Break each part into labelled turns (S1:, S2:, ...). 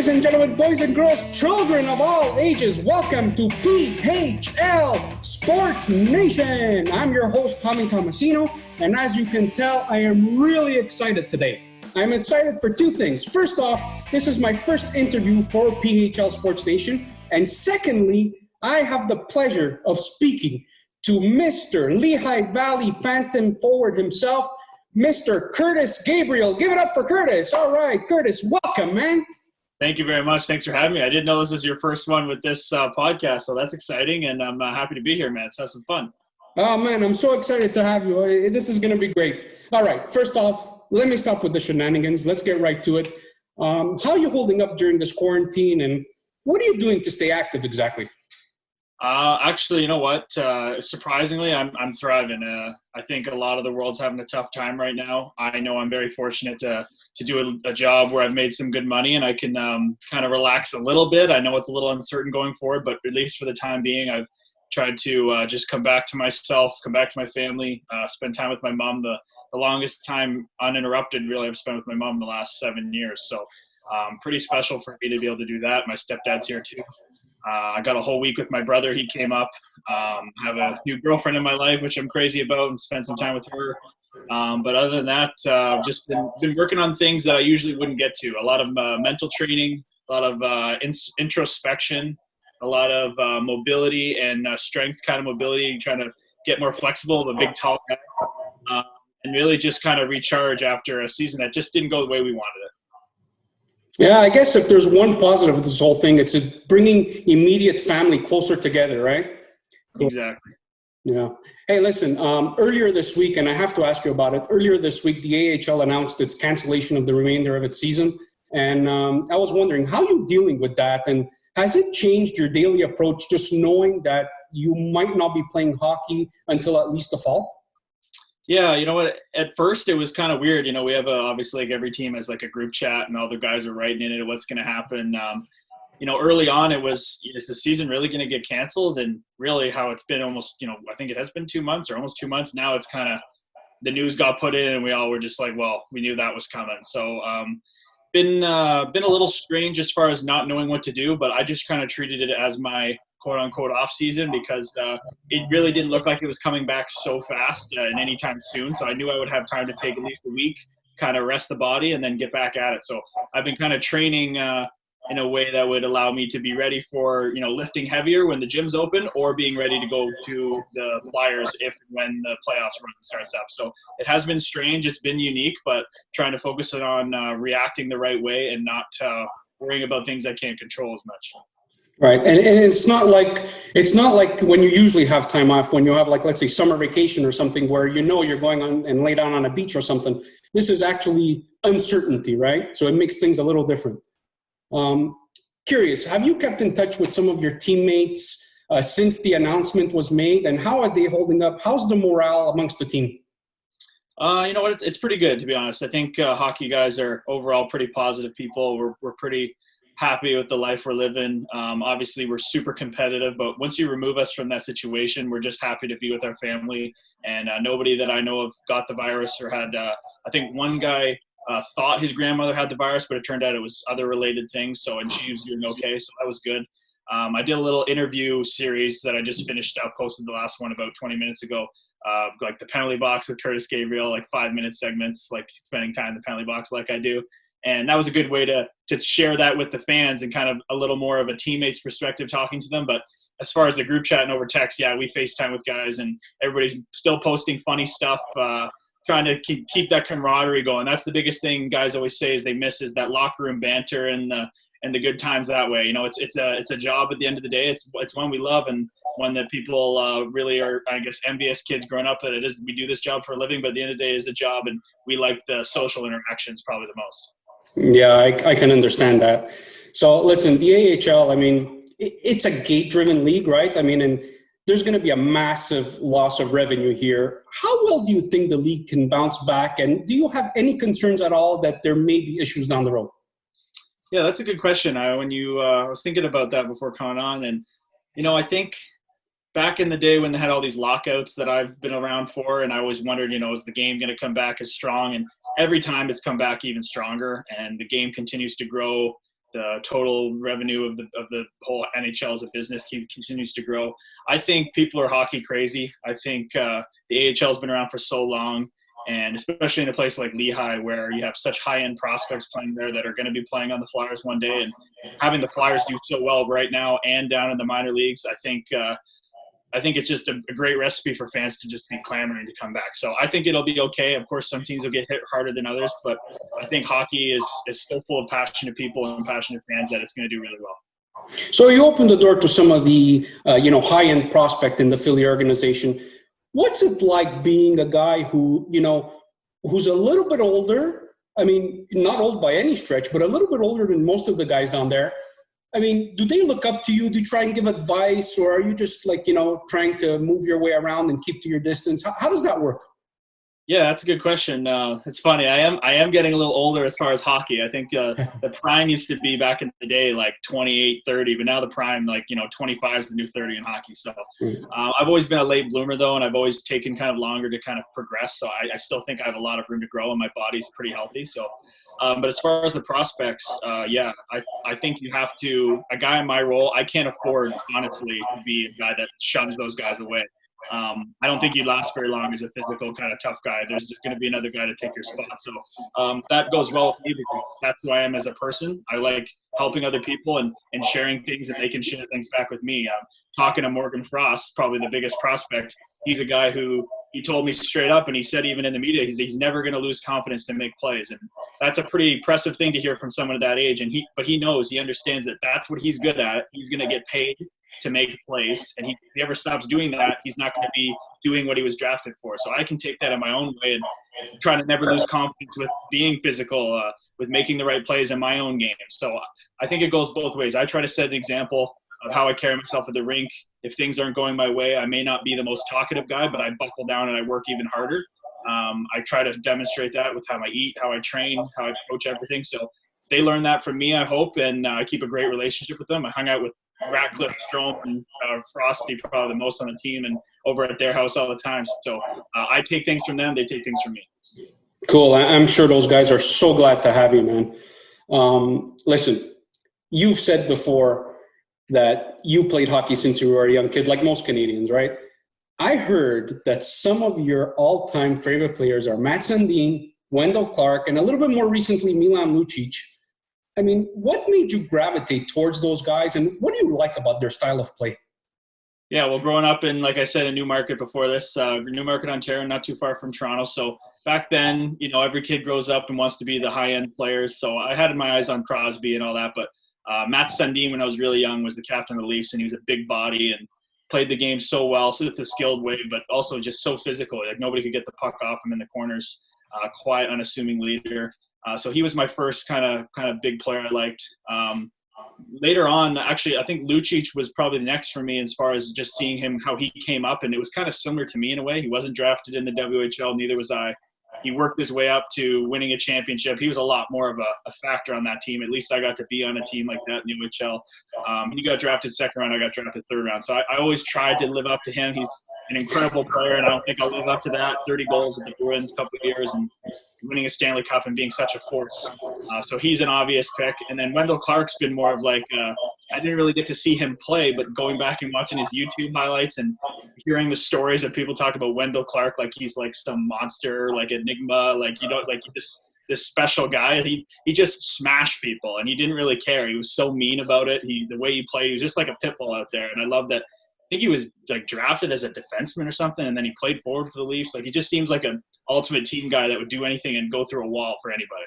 S1: Ladies and gentlemen, boys and girls, children of all ages, welcome to PHL Sports Nation. I'm your host, Tommy Tomasino, and as you can tell, I am really excited today. I'm excited for two things. First off, this is my first interview for PHL Sports Nation, and secondly, I have the pleasure of speaking to Mr. Lehigh Valley Phantom forward himself, Mr. Curtis Gabriel. Give it up for Curtis. All right, Curtis, welcome, man.
S2: Thank you very much. Thanks for having me. I didn't know this was your first one with this podcast, so that's exciting, and I'm happy to be here, man. Let's have some fun.
S1: Oh, man, I'm so excited to have you. This is going to be great. All right, first off, let me stop with the shenanigans. Let's get right to it. How are you holding up during this quarantine, and what are you doing to stay active exactly?
S2: Actually, you know what? Surprisingly, I'm thriving. I think a lot of the world's having a tough time right now. I know I'm very fortunate to do a job where I've made some good money and I can kind of relax a little bit. I know it's a little uncertain going forward, but at least for the time being, I've tried to just come back to myself, come back to my family, spend time with my mom. The longest time uninterrupted, really, I've spent with my mom the last 7 years. So pretty special for me to be able to do that. My stepdad's here too. I got a whole week with my brother. He came up. Have a new girlfriend in my life, which I'm crazy about, and spend some time with her. But other than that, just been working on things that I usually wouldn't get to. A lot of mental training, a lot of introspection, a lot of mobility and strength kind of mobility, trying to get more flexible. I'm a big, tall guy. And really just kind of recharge after a season that just didn't go the way we wanted it.
S1: Yeah, I guess if there's one positive of this whole thing, it's bringing immediate family closer together, right?
S2: Cool. Exactly.
S1: Yeah. Hey, listen, earlier this week, and I have to ask you about it, earlier this week, the AHL announced its cancellation of the remainder of its season. And I was wondering, how are you dealing with that? And has it changed your daily approach, just knowing that you might not be playing hockey until at least the fall?
S2: Yeah, you know what? At first, it was kind of weird. You know, we have obviously like every team has like a group chat, and all the guys are writing in it. What's going to happen? You know, early on, it was, is the season really going to get canceled? And really, how it's been almost, you know, I think it has been 2 months or almost 2 months now. It's kind of the news got put in, and we all were just like, well, we knew that was coming. So, been a little strange as far as not knowing what to do, but I just kind of treated it as my quote-unquote off-season because it really didn't look like it was coming back so fast and anytime soon. So I knew I would have time to take at least a week, kind of rest the body, and then get back at it. So I've been kind of training in a way that would allow me to be ready for, you know, lifting heavier when the gym's open or being ready to go to the Flyers if and when the playoffs run starts up. So it has been strange. It's been unique, but trying to focus on reacting the right way and not worrying about things I can't control as much.
S1: Right. And it's not like when you usually have time off, when you have like, let's say summer vacation or something where you know you're going on and lay down on a beach or something. This is actually uncertainty, right? So it makes things a little different. Curious, have you kept in touch with some of your teammates since the announcement was made, and how are they holding up? How's the morale amongst the team?
S2: You know what? It's pretty good, to be honest. I think hockey guys are overall pretty positive people. We're pretty happy with the life we're living. Obviously, we're super competitive, but once you remove us from that situation, we're just happy to be with our family. And nobody that I know of got the virus or had, I think one guy thought his grandmother had the virus, but it turned out it was other related things. So, and she was doing okay. So that was good. I did a little interview series that I just finished up, posted the last one about 20 minutes ago. Like the penalty box with Curtis Gabriel, like 5-minute segments, like spending time in the penalty box like I do. And that was a good way to share that with the fans and kind of a little more of a teammate's perspective talking to them. But as far as the group chat and over text, yeah, we FaceTime with guys and everybody's still posting funny stuff, trying to keep that camaraderie going. That's the biggest thing guys always say is they miss is that locker room banter and the good times that way. You know, it's a job at the end of the day. It's one we love and one that people really are, I guess, envious kids growing up that it is. We do this job for a living, but at the end of the day, it's a job, and we like the social interactions probably the most.
S1: Yeah, I can understand that. So listen, the AHL, I mean, it's a gate-driven league, right? I mean, and there's going to be a massive loss of revenue here. How well do you think the league can bounce back? And do you have any concerns at all that there may be issues down the road?
S2: Yeah, that's a good question. I was thinking about that before coming on. And, you know, I think back in the day when they had all these lockouts that I've been around for, and I always wondered, you know, is the game going to come back as strong? And every time it's come back even stronger, and the game continues to grow. the total revenue of the whole NHL as a business continues to grow. I think people are hockey crazy. I think the AHL has been around for so long, and especially in a place like Lehigh where you have such high-end prospects playing there that are going to be playing on the Flyers one day, and having the Flyers do so well right now and down in the minor leagues, I think it's just a great recipe for fans to just be clamoring to come back. So I think it'll be okay. Of course, some teams will get hit harder than others, but I think hockey is so full of passionate people and passionate fans that it's going to do really well.
S1: So you opened the door to some of the high-end prospect in the Philly organization. What's it like being a guy who, who's a little bit older? I mean, not old by any stretch, but a little bit older than most of the guys down there. I mean, do they look up to you? Do you try and give advice, or are you just trying to move your way around and keep to your distance? How does that work?
S2: Yeah, that's a good question. It's funny. I am getting a little older as far as hockey. I think the prime used to be back in the day like 28, 30, but now the prime 25 is the new 30 in hockey. So I've always been a late bloomer though, and I've always taken kind of longer to kind of progress. So I still think I have a lot of room to grow, and my body's pretty healthy. So, but as far as the prospects, I think you have to. A guy in my role, I can't afford honestly to be a guy that shuns those guys away. I don't think you last very long as a physical kind of tough guy. There's going to be another guy to take your spot. So that goes well with me because that's who I am as a person. I like helping other people and sharing things, and they can share things back with me. Talking to Morgan Frost, probably the biggest prospect. He's a guy who he told me straight up, and he said even in the media, he's never going to lose confidence to make plays. And that's a pretty impressive thing to hear from someone at that age. And he knows, he understands that that's what he's good at. He's going to get paid to make plays, and if he ever stops doing that, he's not going to be doing what he was drafted for. So I can take that in my own way and try to never lose confidence with being physical, with making the right plays in my own game. So I think it goes both ways. I try to set an example of how I carry myself at the rink. If things aren't going my way, I may not be the most talkative guy, but I buckle down and I work even harder. I try to demonstrate that with how I eat, how I train, how I approach everything. So they learn that from me, I hope, and I keep a great relationship with them. I hung out with Ratcliffe, Strome, and Frosty probably the most on the team, and over at their house all the time. So I take things from them, they take things from me.
S1: Cool. I'm sure those guys are so glad to have you, man. Listen, you've said before that you played hockey since you were a young kid, like most Canadians, right? I heard that some of your all-time favorite players are Mats Sundin, Wendell Clark, and a little bit more recently, Milan Lucic. I mean, what made you gravitate towards those guys, and what do you like about their style of play?
S2: Yeah, well, growing up in, like I said, in Newmarket before this, Newmarket, Ontario, not too far from Toronto. So back then, every kid grows up and wants to be the high-end players. So I had my eyes on Crosby and all that. But Mats Sundin, when I was really young, was the captain of the Leafs, and he was a big body and played the game so well, such a skilled way, but also just so physical. Like nobody could get the puck off him in the corners. Quiet, unassuming leader. So he was my first kind of big player I liked. Later on, actually, I think Lucic was probably the next for me as far as just seeing him, how he came up. And it was kind of similar to me in a way. He wasn't drafted in the WHL, neither was I. He worked his way up to winning a championship. He was a lot more of a factor on that team. At least I got to be on a team like that in the UHL. He got drafted second round. I got drafted third round. So I always tried to live up to him. He's an incredible player, and I don't think I'll live up to that. 30 goals with the Bruins, a couple of years, and winning a Stanley Cup and being such a force. So he's an obvious pick. And then Wendell Clark's been more of like I didn't really get to see him play, but going back and watching his YouTube highlights and hearing the stories that people talk about Wendell Clark, like he's like some monster, like enigma, like this special guy. He just smashed people, and he didn't really care. He was so mean about it. The way he played, he was just like a pit bull out there. And I love that. I think he was like drafted as a defenseman or something, and then he played forward for the Leafs. Like he just seems like an ultimate team guy that would do anything and go through a wall for anybody.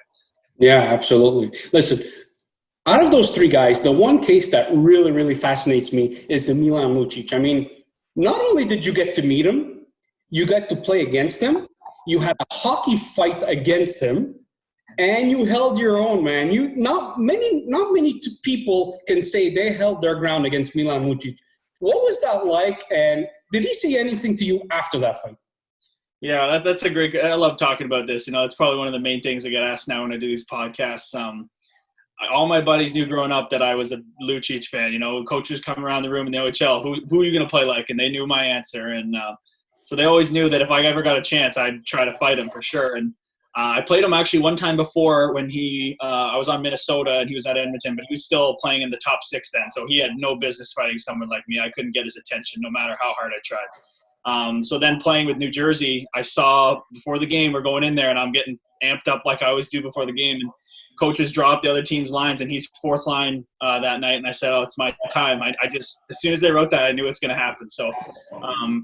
S1: Yeah, absolutely. Listen, out of those three guys, the one case that really, really fascinates me is the Milan Lucic. I mean, not only did you get to meet him, you got to play against him, you had a hockey fight against him, and you held your own, man. Not many people can say they held their ground against Milan Lucic. What was that like, and did he say anything to you after that fight?
S2: Yeah, that's a great – I love talking about this. It's probably one of the main things I get asked now when I do these podcasts. All my buddies knew growing up that I was a Lucic fan. Coaches come around the room in the OHL, who are you going to play like? And they knew my answer. And so they always knew that if I ever got a chance, I'd try to fight him for sure. And I played him actually one time before when I was on Minnesota and he was at Edmonton, but he was still playing in the top 6 then. So he had no business fighting someone like me. I couldn't get his attention no matter how hard I tried. So then playing with New Jersey, I saw before the game, we're going in there and I'm getting amped up like I always do before the game. And coaches dropped the other team's lines and he's 4th line that night. And I said, oh, it's my time. I just, as soon as they wrote that, I knew it was going to happen. So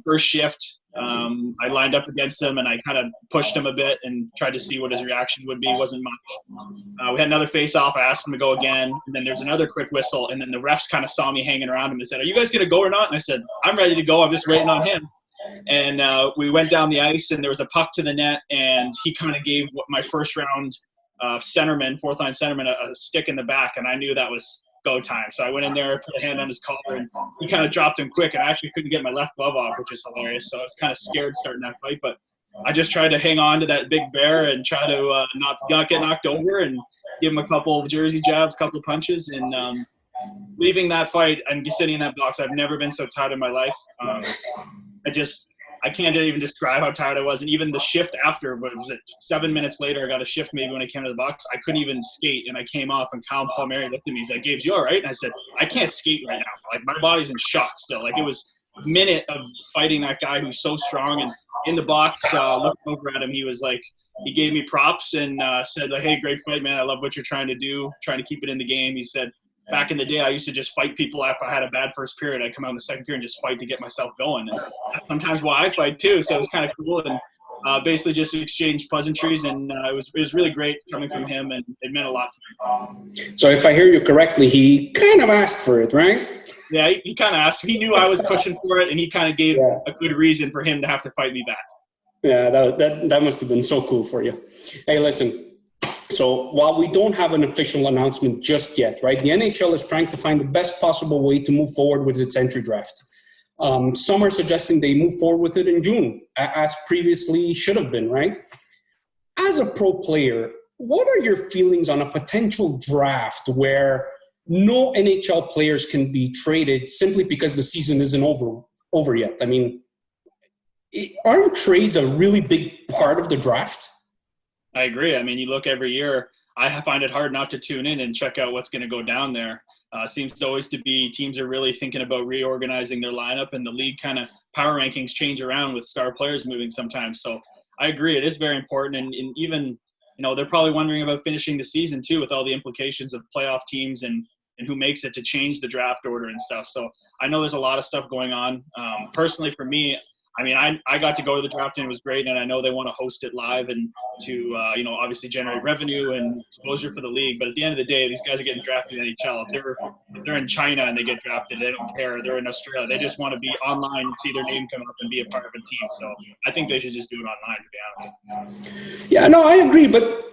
S2: first shift, I lined up against him and I kind of pushed him a bit and tried to see what his reaction would be. It wasn't much. We had another face-off. I asked him to go again. And then there's another quick whistle. And then the refs kind of saw me hanging around him and said, are you guys going to go or not? And I said, I'm ready to go. I'm just waiting on him. And we went down the ice and there was a puck to the net and he kind of gave my first round centerman, 4th line centerman, a stick in the back. And I knew that was go time. So I went in there, put a hand on his collar, and he kind of dropped him quick. And I actually couldn't get my left glove off, which is hilarious. So I was kind of scared starting that fight. But I just tried to hang on to that big bear and try to not get knocked over and give him a couple of jersey jabs, couple of punches. And leaving that fight and sitting in that box, I've never been so tired in my life. I can't even describe how tired I was. And even the shift after, what was it, 7 minutes later, I got a shift maybe when I came to the box. I couldn't even skate, and I came off, and Kyle Palmieri looked at me. He's like, Gabe, you all right? And I said, I can't skate right now. Like, my body's in shock still. Like, it was a minute of fighting that guy who's so strong. And in the box, looking over at him, he was like, he gave me props and said, like, hey, great fight, man. I love what you're trying to do, trying to keep it in the game. He said, back in the day, I used to just fight people after I had a bad first period. I'd come out in the second period and just fight to get myself going. And that's sometimes why I fight too. So it was kind of cool. And basically just exchanged pleasantries. And it was really great coming from him. And it meant a lot to me.
S1: So if I hear you correctly, he kind of asked for it, right?
S2: Yeah, he kind of asked. He knew I was pushing for it. And he kind of gave a good reason for him to have to fight me back.
S1: Yeah, that must have been so cool for you. Hey, listen. So while we don't have an official announcement just yet, right, the NHL is trying to find the best possible way to move forward with its entry draft. Some are suggesting they move forward with it in June, as previously should have been, right? As a pro player, what are your feelings on a potential draft where no NHL players can be traded simply because the season isn't over yet? I mean, aren't trades a really big part of the draft?
S2: I agree. I mean, you look every year, I find it hard not to tune in and check out what's going to go down there. Seems to always to be teams are really thinking about reorganizing their lineup, and the league kind of power rankings change around with star players moving sometimes. So I agree. It is very important. And even, they're probably wondering about finishing the season too, with all the implications of playoff teams and who makes it to change the draft order and stuff. So I know there's a lot of stuff going on. Personally, for me, I mean, I got to go to the draft and it was great, and I know they want to host it live and to, obviously generate revenue and exposure for the league. But at the end of the day, these guys are getting drafted in NHL. If they're in China and they get drafted, they don't care. They're in Australia. They just want to be online, see their name come up, and be a part of a team. So I think they should just do it online, to be honest.
S1: Yeah, no, I agree. But,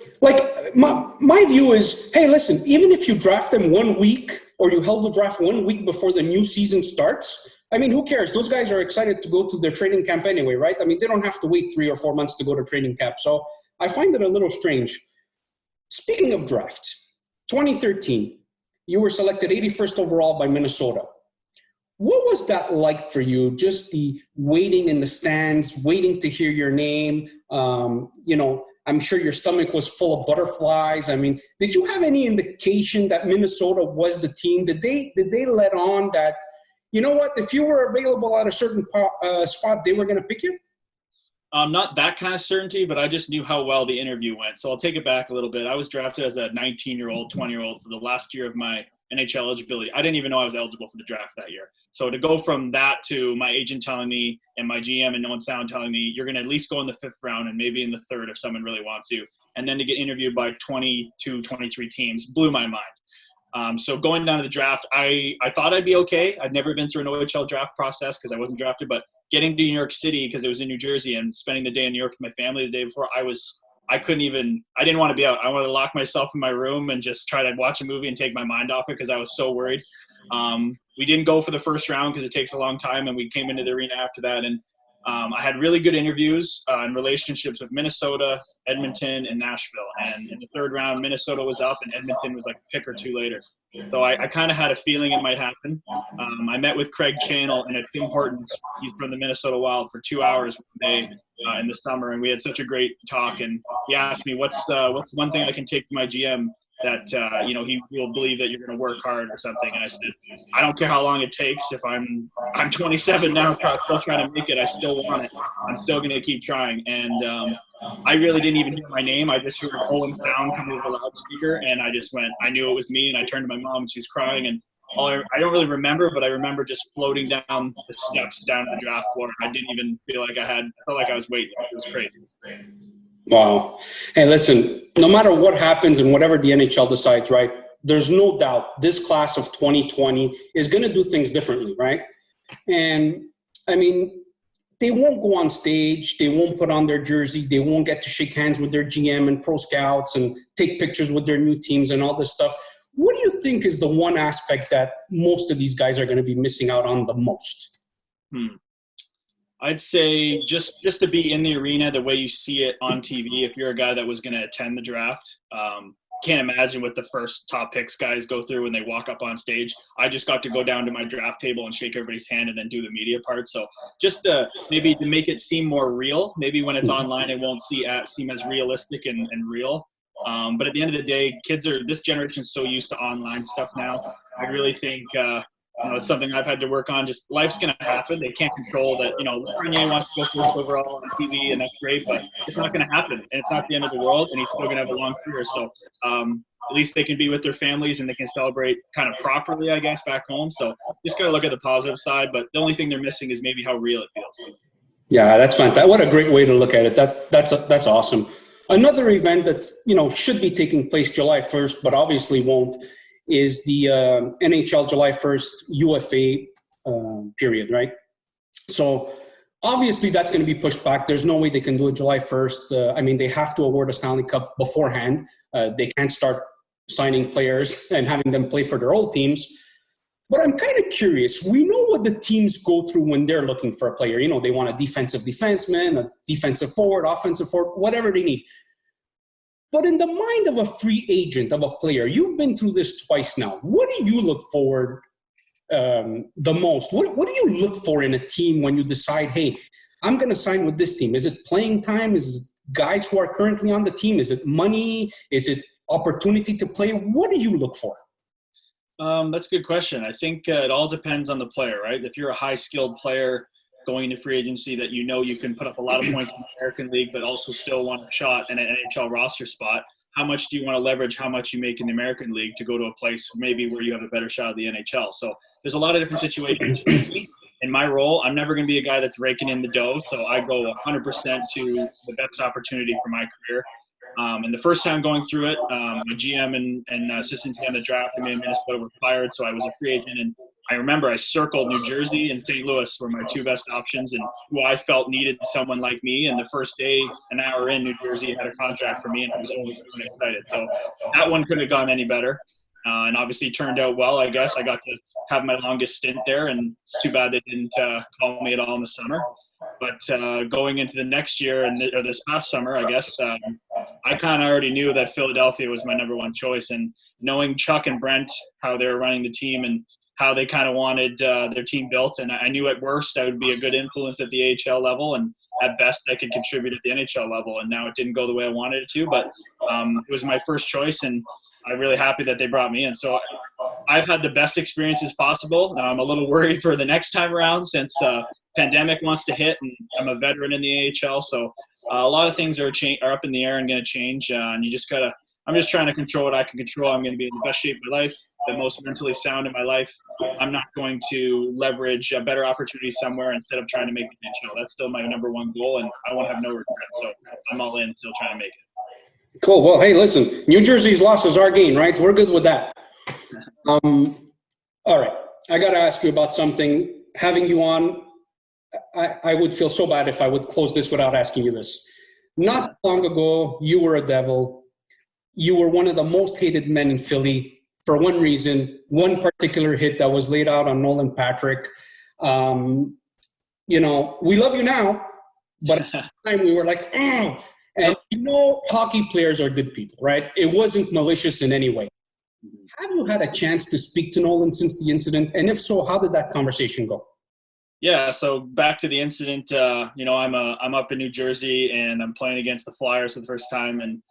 S1: my view is, hey, listen, even if you draft them 1 week or you held the draft 1 week before the new season starts, I mean, who cares? Those guys are excited to go to their training camp anyway, right? I mean, they don't have to wait 3 or 4 months to go to training camp. So I find it a little strange. Speaking of draft, 2013, you were selected 81st overall by Minnesota. What was that like for you? Just the waiting in the stands, waiting to hear your name. I'm sure your stomach was full of butterflies. I mean, did you have any indication that Minnesota was the team? Did they let on that, you know what, if you were available at a certain spot, they were going to pick you?
S2: Not that kind of certainty, but I just knew how well the interview went. So I'll take it back a little bit. I was drafted as a 19-year-old, 20-year-old, so the last year of my NHL eligibility. I didn't even know I was eligible for the draft that year. So to go from that to my agent telling me and my GM and Nolan Sound telling me, you're going to at least go in the 5th round and maybe in the 3rd if someone really wants you. And then to get interviewed by 22, 23 teams blew my mind. So going down to the draft, I thought I'd be okay. I'd never been through an OHL draft process because I wasn't drafted, but getting to New York City because it was in New Jersey and spending the day in New York with my family the day before, I didn't want to be out. I wanted to lock myself in my room and just try to watch a movie and take my mind off it because I was so worried. We didn't go for the first round because it takes a long time, and we came into the arena after that. And I had really good interviews and relationships with Minnesota, Edmonton, and Nashville. And in the third round, Minnesota was up and Edmonton was like a pick or two later. So I kind of had a feeling it might happen. I met with Craig Channel and at Tim Hortons. He's from the Minnesota Wild for 2 hours one day in the summer, and we had such a great talk. And he asked me, what's one thing I can take to my GM that he will believe that you're going to work hard or something. And I said, I don't care how long it takes. If I'm 27 now, still trying to make it, I still want it. I'm still going to keep trying. And I really didn't even hear my name. I just heard Owen's sound coming over the loudspeaker, and I knew it was me. And I turned to my mom, and she was crying. And I don't really remember, but I remember just floating down the steps down to the draft floor. I didn't even feel like I felt like I was waiting. It was crazy.
S1: Wow. Hey, listen, no matter what happens and whatever the NHL decides, right, there's no doubt this class of 2020 is going to do things differently, right? And, I mean, they won't go on stage. They won't put on their jersey. They won't get to shake hands with their GM and pro scouts and take pictures with their new teams and all this stuff. What do you think is the one aspect that most of these guys are going to be missing out on the most?
S2: I'd say just to be in the arena the way you see it on TV, if you're a guy that was going to attend the draft. Can't imagine what the first top picks guys go through when they walk up on stage. I just got to go down to my draft table and shake everybody's hand and then do the media part. So just maybe to make it seem more real, maybe when it's online it won't seem as realistic and real. But at the end of the day, this generation's so used to online stuff now. I really think it's something I've had to work on. Just life's going to happen. They can't control that. Lafreniere wants to go first overall on TV, and that's great, but it's not going to happen. And it's not the end of the world, and he's still going to have a long career. So at least they can be with their families and they can celebrate kind of properly, I guess, back home. So just got to look at the positive side. But the only thing they're missing is maybe how real it feels.
S1: Yeah, that's fantastic. What a great way to look at it. That's awesome. Another event that's, should be taking place July 1st, but obviously won't, is the NHL July 1st UFA period, right? So obviously that's going to be pushed back. There's no way they can do it July 1st. They have to award a Stanley Cup beforehand. They can't start signing players and having them play for their old teams. But I'm kind of curious. We know what the teams go through when they're looking for a player. They want a defensive defenseman, a defensive forward, offensive forward, whatever they need. But in the mind of a free agent, of a player, you've been through this twice now. What do you look forward the most? What do you look for in a team when you decide, hey, I'm going to sign with this team? Is it playing time? Is it guys who are currently on the team? Is it money? Is it opportunity to play? What do you look for?
S2: That's a good question. I think it all depends on the player, right? If you're a high-skilled player going into free agency that you can put up a lot of points in the American League, but also still want a shot in an NHL roster spot, how much do you want to leverage how much you make in the American League to go to a place maybe where you have a better shot at the NHL? So there's a lot of different situations for me. In my role, I'm never going to be a guy that's raking in the dough, so I go 100% to the best opportunity for my career. And the first time going through it, my GM and assistant GM that drafted me in Minnesota were fired, so I was a free agent. And I remember I circled New Jersey and St. Louis were my two best options and who I felt needed someone like me. And the first day, an hour in, New Jersey had a contract for me, and I was always really excited. So that one couldn't have gone any better. And obviously turned out well, I guess. I got to have my longest stint there, and it's too bad they didn't call me at all in the summer. But going into the next year or this past summer, I guess, I kind of already knew that Philadelphia was my number one choice. And knowing Chuck and Brent, how they were running the team and how they kind of wanted their team built. And I knew at worst I would be a good influence at the AHL level, and at best I could contribute at the NHL level. And now it didn't go the way I wanted it to, but it was my first choice, and I'm really happy that they brought me in. So I've had the best experiences possible. I'm a little worried for the next time around since pandemic wants to hit, and I'm a veteran in the AHL. So a lot of things are up in the air and going to change. And you just got to, I'm just trying to control what I can control. I'm going to be in the best shape of my life, the most mentally sound in my life. I'm not going to leverage a better opportunity somewhere instead of trying to make the NHL. That's still my number one goal, and I won't have no regrets. So I'm all in, still trying to make it.
S1: Cool. Well, hey, listen, New Jersey's loss is our gain, right? We're good with that. All right. I got to ask you about something. Having you on, I would feel so bad if I would close this without asking you this. Not long ago, you were a Devil. You were one of the most hated men in Philly for one reason, one particular hit that was laid out on Nolan Patrick. we love you now, but at the time we were like, oh. And hockey players are good people, right? It wasn't malicious in any way. Have you had a chance to speak to Nolan since the incident? And if so, how did that conversation go?
S2: Yeah, so back to the incident, I'm up in New Jersey and I'm playing against the Flyers for the first time, and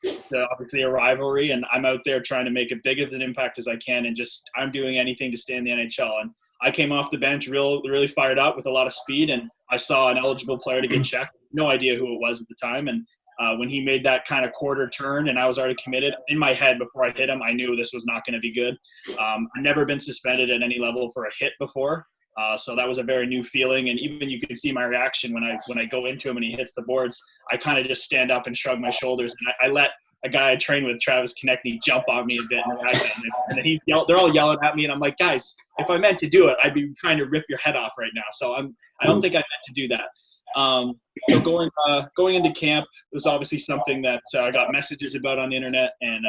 S2: it's obviously a rivalry, and I'm out there trying to make as big of an impact as I can, and just I'm doing anything to stay in the NHL. And I came off the bench really fired up with a lot of speed, and I saw an eligible player to get checked. No idea who it was at the time, and when he made that kind of quarter turn and I was already committed, in my head before I hit him, I knew this was not going to be good. I've never been suspended at any level for a hit before. So that was a very new feeling, and even you can see my reaction when I go into him and he hits the boards. I kind of just stand up and shrug my shoulders, and I let a guy I train with, Travis Konechny, jump on me a bit, and then they're all yelling at me, and I'm like, guys, if I meant to do it, I'd be trying to rip your head off right now. So I don't think I meant to do that. So going into camp, it was obviously something that I got messages about on the internet, and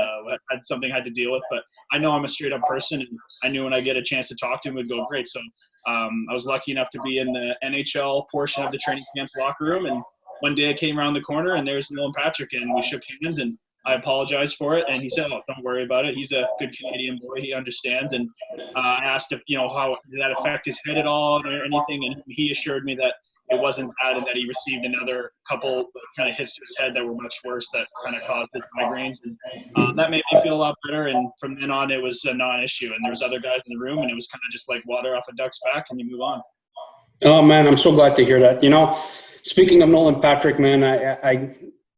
S2: had something I had to deal with. But I know I'm a straight up person, and I knew when I get a chance to talk to him, it would go great. So I was lucky enough to be in the NHL portion of the training camp's locker room, and one day I came around the corner and there's Nolan Patrick, and we shook hands, and I apologized for it, and he said, "Oh, don't worry about it. He's a good Canadian boy. He understands." And I asked if how did that affect his head at all or anything, and he assured me that it wasn't bad, and that he received another couple kind of hits to his head that were much worse that kind of caused his migraines. And that made me feel a lot better. And from then on, it was a non-issue. And there was other guys in the room, and it was kind of just like water off a duck's back, and you move on.
S1: Oh, man, I'm so glad to hear that. Speaking of Nolan Patrick, man,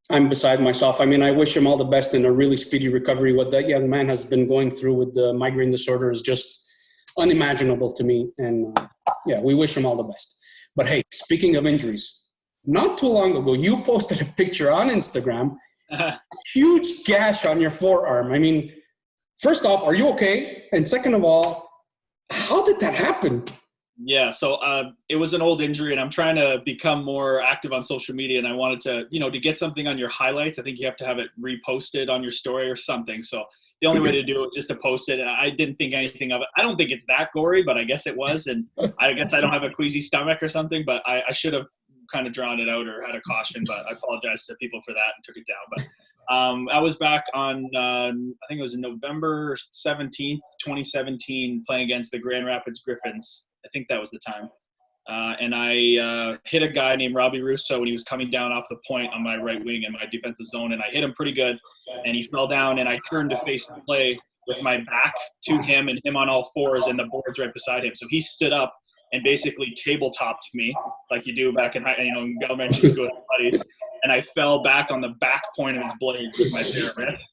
S1: I'm beside myself. I mean, I wish him all the best in a really speedy recovery. What that young man has been going through with the migraine disorder is just unimaginable to me. And we wish him all the best. But hey, speaking of injuries, not too long ago, you posted a picture on Instagram, huge gash on your forearm. I mean, first off, are you okay? And second of all, how did that happen?
S2: Yeah, so it was an old injury, and I'm trying to become more active on social media, and I wanted to, to get something on your highlights, I think you have to have it reposted on your story or something. So the only way to do it was just to post it, and I didn't think anything of it. I don't think it's that gory, but I guess it was, and I guess I don't have a queasy stomach or something, but I should have kind of drawn it out or had a caution, but I apologize to people for that and took it down. But I was back on, I think it was November 17th, 2017, playing against the Grand Rapids Griffins. I think that was the time. And I hit a guy named Robbie Russo when he was coming down off the point on my right wing in my defensive zone, and I hit him pretty good, and he fell down, and I turned to face the play with my back to him and him on all fours, and the board's right beside him. So he stood up and basically tabletopped me like you do back in elementary school with buddies, and I fell back on the back point of his blade with my bare wrist.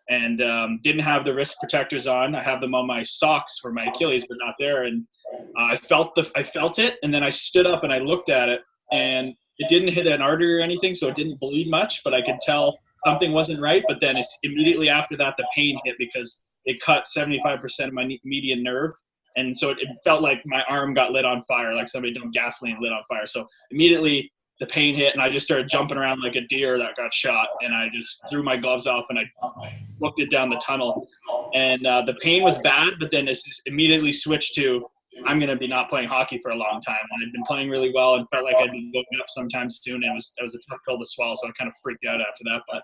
S2: And didn't have the wrist protectors on. I have them on my socks for my Achilles, but not there. And I felt it, and then I stood up and I looked at it, and it didn't hit an artery or anything, so it didn't bleed much, but I could tell something wasn't right. But then it's immediately after that, the pain hit because it cut 75% of my median nerve. And so it felt like my arm got lit on fire, like somebody dumped gasoline lit on fire. So immediately the pain hit, and I just started jumping around like a deer that got shot, and I just threw my gloves off and I looked it down the tunnel. And the pain was bad, but then it's just immediately switched to, I'm going to be not playing hockey for a long time. And I'd been playing really well and felt like I'd be going up sometime soon. And it was a tough pill to swallow, so I kind of freaked out after that. But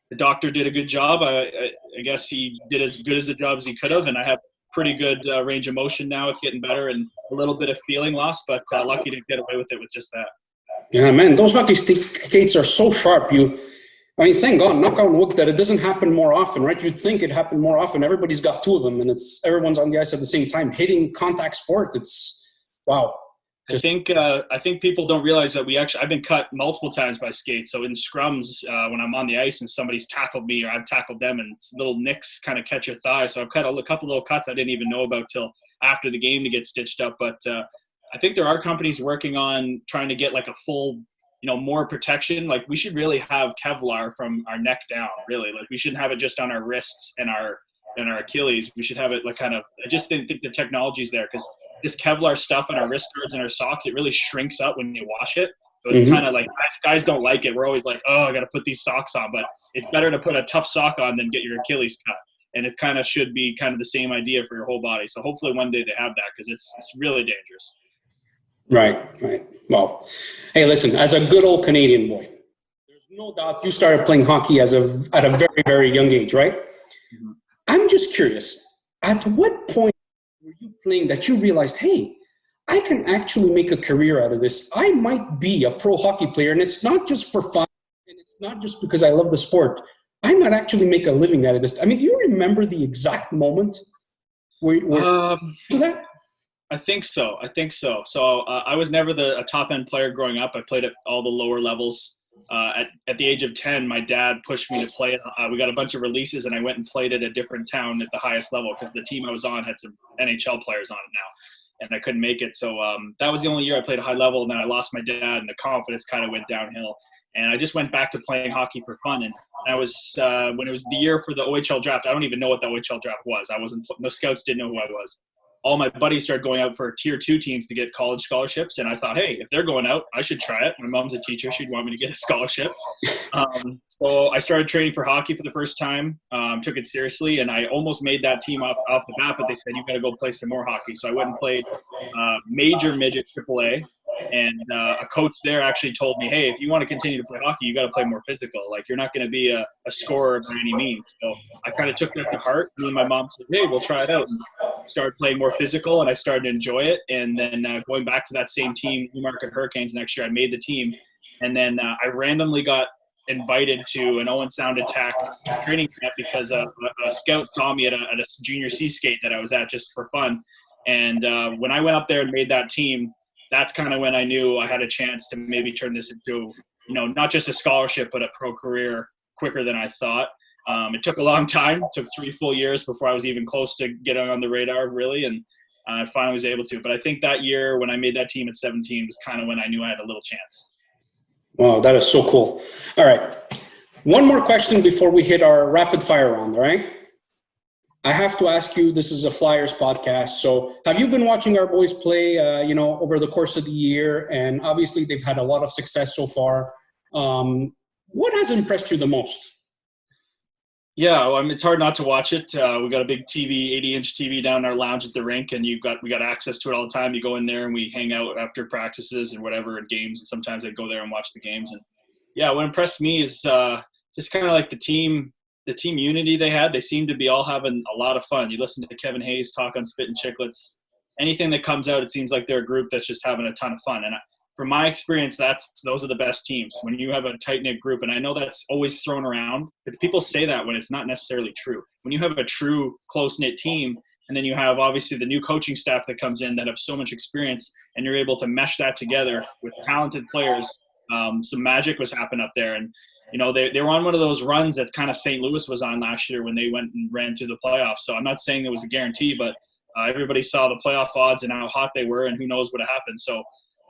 S2: the doctor did a good job. I guess he did as good as the job as he could have, and I have pretty good range of motion now. It's getting better, and a little bit of feeling loss, but lucky to get away with it with just that.
S1: Yeah, man, those hockey skates are so sharp. Thank God, knock on wood, that it doesn't happen more often, right? You'd think it happened more often. Everybody's got two of them, and everyone's on the ice at the same time. Hitting contact sport, it's wow.
S2: I think people don't realize that I've been cut multiple times by skates. So in scrums, when I'm on the ice and somebody's tackled me or I've tackled them, and little nicks kind of catch your thigh. So I've cut a couple little cuts I didn't even know about till after the game to get stitched up. But I think there are companies working on trying to get like a full, more protection. Like we should really have Kevlar from our neck down, really. Like we shouldn't have it just on our wrists and our Achilles. We should have it like kind of, I just think the technology's there, because this Kevlar stuff on our wrist guards and our socks, it really shrinks up when you wash it. So it's kind of like, guys don't like it. We're always like, oh, I got to put these socks on. But it's better to put a tough sock on than get your Achilles cut. And it kind of should be kind of the same idea for your whole body. So hopefully one day they have that, because it's really dangerous.
S1: Right. Well, hey, listen, as a good old Canadian boy, there's no doubt you started playing hockey at a very, very young age, right?
S2: Mhm.
S1: I'm just curious, at what point were you playing that you realized, hey, I can actually make a career out of this? I might be a pro hockey player, and it's not just for fun, and it's not just because I love the sport. I might actually make a living out of this. I mean, do you remember the exact moment where that?
S2: I think so. So I was never a top end player growing up. I played at all the lower levels. At the age of 10, my dad pushed me to play. We got a bunch of releases, and I went and played at a different town at the highest level because the team I was on had some NHL players on it now, and I couldn't make it. So that was the only year I played a high level. And then I lost my dad, and the confidence kind of went downhill. And I just went back to playing hockey for fun. And I was when it was the year for the OHL draft. I don't even know what the OHL draft was. No scouts didn't know who I was. All my buddies started going out for tier 2 teams to get college scholarships. And I thought, hey, if they're going out, I should try it. My mom's a teacher. She'd want me to get a scholarship. So I started training for hockey for the first time, took it seriously. And I almost made that team off the bat, but they said, you got to go play some more hockey. So I went and played major midget AAA. And a coach there actually told me, hey, if you want to continue to play hockey, you got to play more physical. Like, you're not going to be a scorer by any means. So I kind of took that to heart. Me and my mom said, hey, we'll try it out. And started playing more physical, and I started to enjoy it. And then going back to that same team, Newmarket Hurricanes, next year I made the team. And then I randomly got invited to an Owen Sound Attack training camp because a scout saw me at a junior C skate that I was at just for fun. And when I went up there and made that team, that's kind of when I knew I had a chance to maybe turn this into, not just a scholarship, but a pro career quicker than I thought. It took a long time. It took 3 full years before I was even close to getting on the radar, really, and I finally was able to. But I think that year when I made that team at 17 was kind of when I knew I had a little chance.
S1: Wow, that is so cool. All right. One more question before we hit our rapid fire round, all right? I have to ask you, this is a Flyers podcast. So have you been watching our boys play, over the course of the year? And obviously they've had a lot of success so far. What has impressed you the most?
S2: Yeah, well, I mean, it's hard not to watch it. We got a big TV, 80-inch TV down in our lounge at the rink, and we got access to it all the time. You go in there and we hang out after practices and whatever and games. And sometimes I go there and watch the games. And yeah, what impressed me is just kind of like the team unity they had. They seemed to be all having a lot of fun. You listen to Kevin Hayes talk on Spit and Chicklets. Anything that comes out, it seems like they're a group that's just having a ton of fun. And from my experience, those are the best teams when you have a tight-knit group. And I know that's always thrown around, but people say that when it's not necessarily true. When you have a true close-knit team, and then you have obviously the new coaching staff that comes in that have so much experience, and you're able to mesh that together with talented players, some magic was happening up there. And they were on one of those runs that kind of St. Louis was on last year when they went and ran through the playoffs. So I'm not saying it was a guarantee, but everybody saw the playoff odds and how hot they were, and who knows what happened. So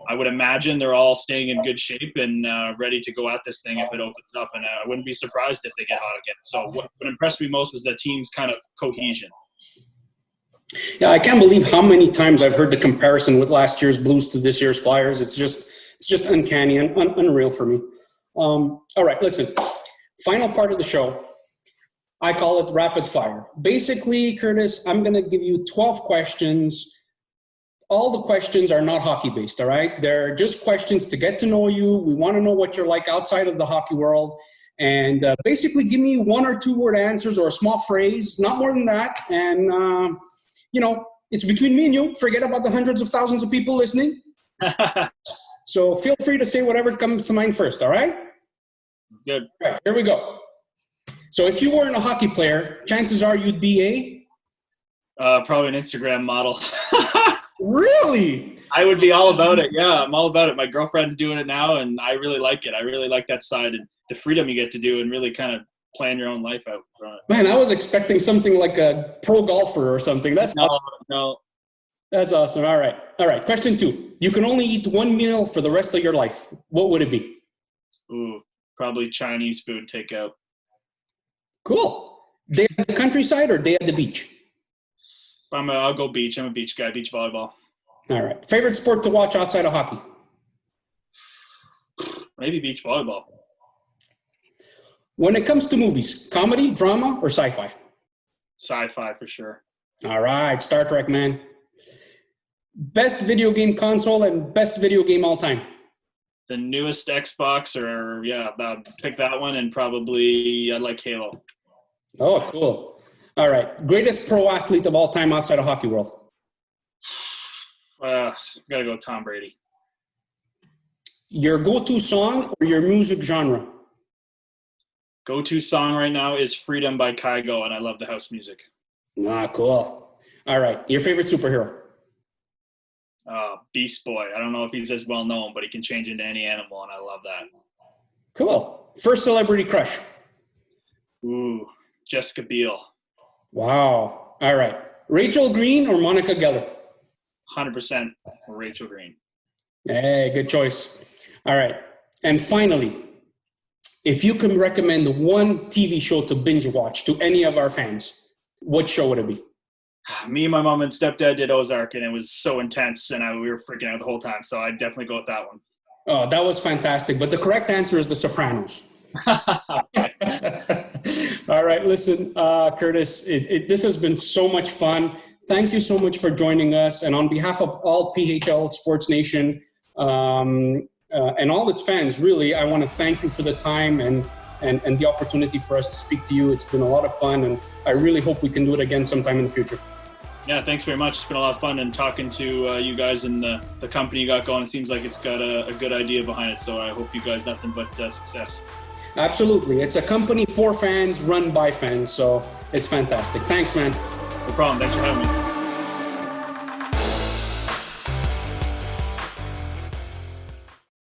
S2: I would imagine they're all staying in good shape and ready to go at this thing if it opens up. And I wouldn't be surprised if they get hot again. So what impressed me most was the team's kind of cohesion.
S1: Yeah, I can't believe how many times I've heard the comparison with last year's Blues to this year's Flyers. It's just uncanny and unreal for me. All right, listen, final part of the show. I call it rapid fire. Basically, Curtis, I'm going to give you 12 questions. All the questions are not hockey based, all right? They're just questions to get to know you. We want to know what you're like outside of the hockey world. And basically give me 1 or 2 word answers or a small phrase, not more than that. And, it's between me and you. Forget about the hundreds of thousands of people listening. So feel free to say whatever comes to mind first, all right?
S2: That's good.
S1: All right, here we go. So if you weren't a hockey player, chances are you'd be
S2: probably an Instagram model.
S1: Really?
S2: I would be all about it. Yeah, I'm all about it. My girlfriend's doing it now, and I really like it. I really like that side and the freedom you get to do and really kind of plan your own life out.
S1: Man, I was expecting something like a pro golfer or something.
S2: No.
S1: That's awesome. All right. Question 2. You can only eat one meal for the rest of your life. What would it be?
S2: Ooh, probably Chinese food takeout.
S1: Cool. Day at the countryside or day at the beach?
S2: I'll go beach. I'm a beach guy, beach volleyball.
S1: All right. Favorite sport to watch outside of hockey?
S2: Maybe beach volleyball.
S1: When it comes to movies, comedy, drama, or sci-fi?
S2: Sci-fi for sure.
S1: All right. Star Trek, man. Best video game console and best video game all time.
S2: The newest Xbox, or pick that one, and probably I like Halo.
S1: Oh, cool. All right. Greatest pro athlete of all time outside of hockey world.
S2: Gotta go Tom Brady.
S1: Your go-to song or your music genre?
S2: Go-to song right now is Freedom by Kygo, and I love the house music.
S1: Ah, cool. All right. Your favorite superhero?
S2: Beast Boy. I don't know if he's as well known, but he can change into any animal, and I love that.
S1: Cool. First celebrity crush?
S2: Ooh, Jessica Biel.
S1: Wow. All right. Rachel Green or Monica Geller?
S2: 100% Rachel Green.
S1: Hey, good choice. All right. And finally, if you can recommend one TV show to binge watch to any of our fans, what show would it be?
S2: Me, my mom, and stepdad did Ozark, and it was so intense, and we were freaking out the whole time. So I'd definitely go with that one.
S1: Oh, that was fantastic. But the correct answer is The Sopranos. All right. Listen, Curtis, this has been so much fun. Thank you so much for joining us. And on behalf of all PHL Sports Nation and all its fans, really, I want to thank you for the time and the opportunity for us to speak to you. It's been a lot of fun, and I really hope we can do it again sometime in the future.
S2: Yeah, thanks very much. It's been a lot of fun, and talking to you guys and the company you got going. It seems like it's got a good idea behind it, so I hope you guys nothing but success.
S1: Absolutely. It's a company for fans, run by fans, so it's fantastic. Thanks, man.
S2: No problem. Thanks for having me.